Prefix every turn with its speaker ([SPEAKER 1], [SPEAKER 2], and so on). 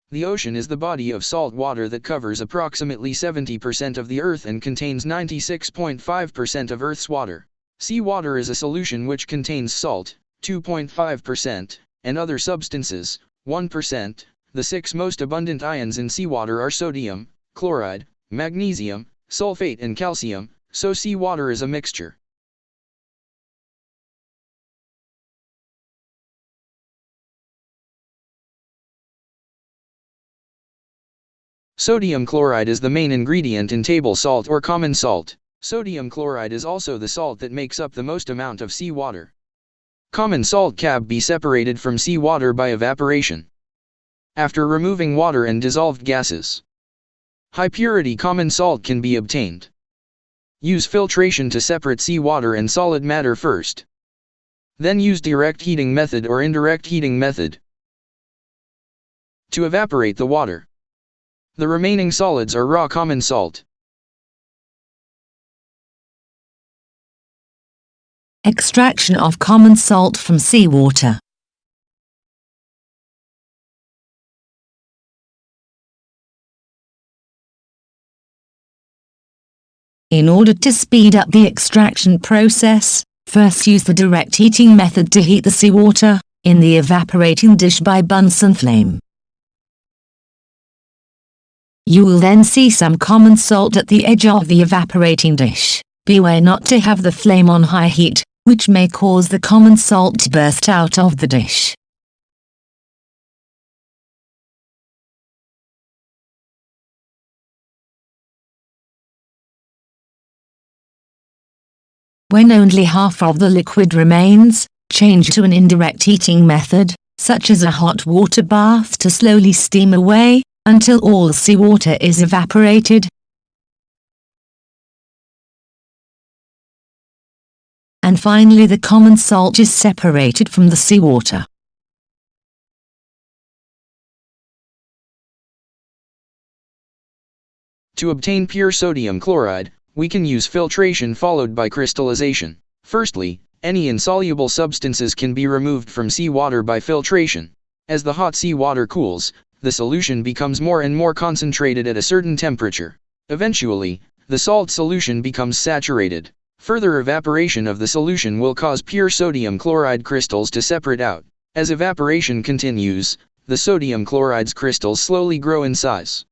[SPEAKER 1] The ocean is the body of salt water that covers approximately 70% of the Earth and contains 96.5% of Earth's water. Seawater is a solution which contains salt, 2.5%, and other substances, 1%. The 6 most abundant ions in seawater are sodium, chloride, magnesium, sulfate and calcium, so seawater is a mixture. Sodium chloride is the main ingredient in table salt or common salt. Sodium chloride is also the salt that makes up the most amount of seawater. Common salt can be separated from seawater by evaporation. After removing water and dissolved gases, high-purity common salt can be obtained. Use filtration to separate seawater and solid matter first. Then use direct heating method or indirect heating method to evaporate the water. The remaining solids are raw common salt.
[SPEAKER 2] Extraction of common salt from seawater. In order to speed up the extraction process, first use the direct heating method to heat the seawater in the evaporating dish by Bunsen flame. You will then see some common salt at the edge of the evaporating dish. Beware not to have the flame on high heat, which may cause the common salt to burst out of the dish. When only half of the liquid remains, change to an indirect heating method, such as a hot water bath, to slowly steam away until all seawater is evaporated. And finally the common salt is separated from the seawater.
[SPEAKER 1] To obtain pure sodium chloride, we can use filtration followed by crystallization. Firstly, any insoluble substances can be removed from seawater by filtration. As the hot seawater cools, the solution becomes more and more concentrated at a certain temperature. Eventually, the salt solution becomes saturated. Further evaporation of the solution will cause pure sodium chloride crystals to separate out. As evaporation continues, the sodium chloride's crystals slowly grow in size.